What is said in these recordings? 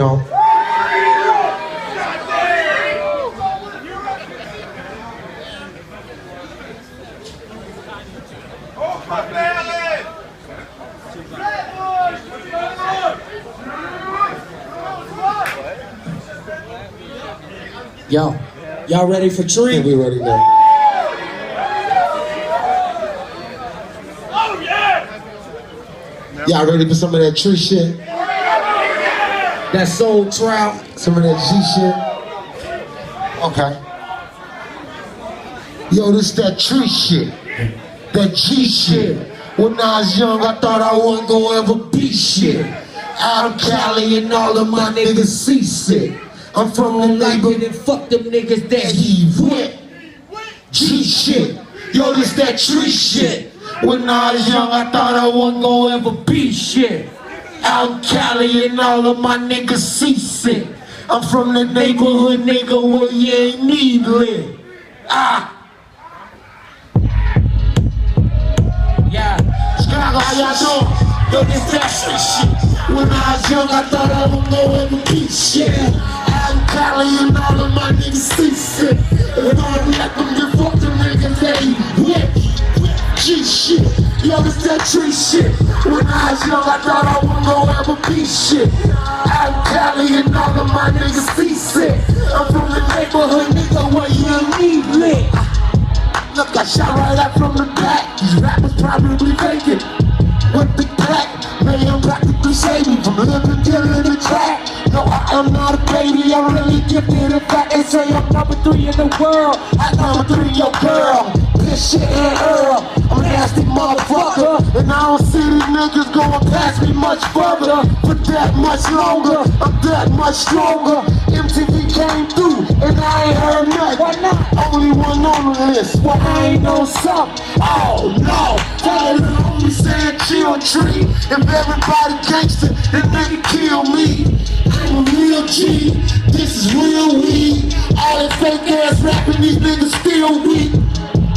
don't. Y'all ready for tree? Yeah, we ready now. Oh yeah! Y'all ready for some of that tree shit? That soul trout. Some of that G shit? Okay. Yo, this that tree shit. That G shit. When I was young, I thought I wasn't gonna ever be shit. Out of Cali and all of my niggas seasick. I'm from the neighborhood and fuck them niggas that he with. G shit. Yo, this that tree shit. When I was young, I thought I wasn't gonna ever be shit. Out in Cali and all of my niggas seasick. I'm from the neighborhood, nigga, where you ain't need lit. Yeah. Chicago, how y'all doing? Yo, this that tree shit. When I was young, I thought I wasn't gonna ever be shit. Out in Cali and all of my niggas seasick. And all of them get fuck them niggas that he with. G shit. Yo, this that tree shit. When I was young, I thought I wasn't gonna ever be shit. Out in Cali and all of my niggas seasick. I'm from the neighborhood, nigga, where you ain't need lit. Look, I shot right out from the back. These rappers probably faking. With the crack, man, I'm practically saving from living till in the track. No, I am not a baby, I'm really gifted. In fact, they say I'm number 3 in the world. I number 3 your girl. This shit ain't Earl. I'm a nasty motherfucker. And I don't see these niggas going past me much further. For that much longer, I'm that much stronger. MTV came through, and I ain't heard nothing. Why not? Only one on the list. Well, I ain't know something. Oh no, tell them only saying chill tree. If everybody gangster, then nigga kill me. I'm a real G, this is real weed. All that fake ass rapping, these niggas still weak.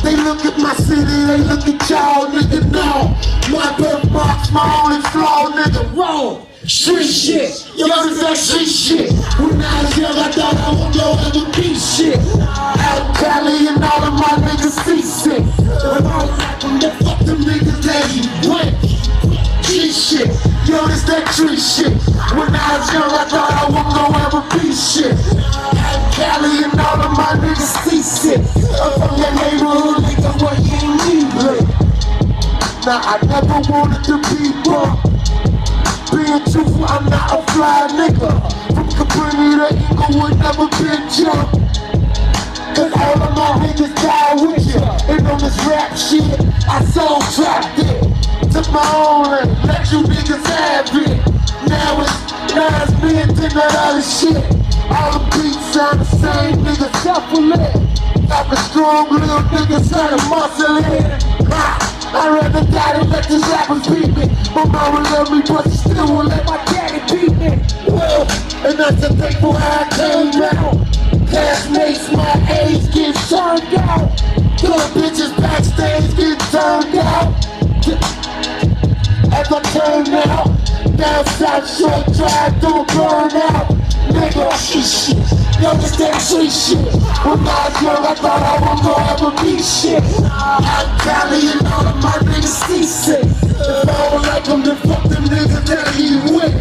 They look at my city, they look at y'all, nigga, no. My birthmark's my only flaw, nigga, wrong. Street shit, yo, this that street shit. When I was young, I thought I wasn't gonna ever be shit. Out in Cali and all of my niggas seasick. And all of them, they fuck them niggas that he went. G shit, yo, this that tree shit. When I was young, I thought I wasn't gonna ever be shit. Out in Cali and all of my niggas seasick. I'm from your neighborhood, nigga, where you ain't need lit. Now, I never wanted to be broke. Being truthful, I'm not a fly nigga. From Cabrini to Inglewood, never been jumped. Cause all of my niggas die with ya. And on this rap shit, I soul trapped it. Took my own and let you niggas have it. Now it's me and then that other shit. All the beats sound the same, niggas shuffle it. Like a strong little nigga trying to muscle it. I'd rather die than let these rappers beat me. My mama love me, but she still won't let my daddy beat me. Well, and that's a thankful how I came out. Classmates my age get turned out. Good bitches backstage get turned out. As I turn out, down South Shore Drive, don't burn out. Nigga, shit. Yo, this that street shit. When I was young, I thought I wasn't gonna ever be shit. Out in Cali and all of my niggas seasick. If I don't like them, then fuck them niggas that he with.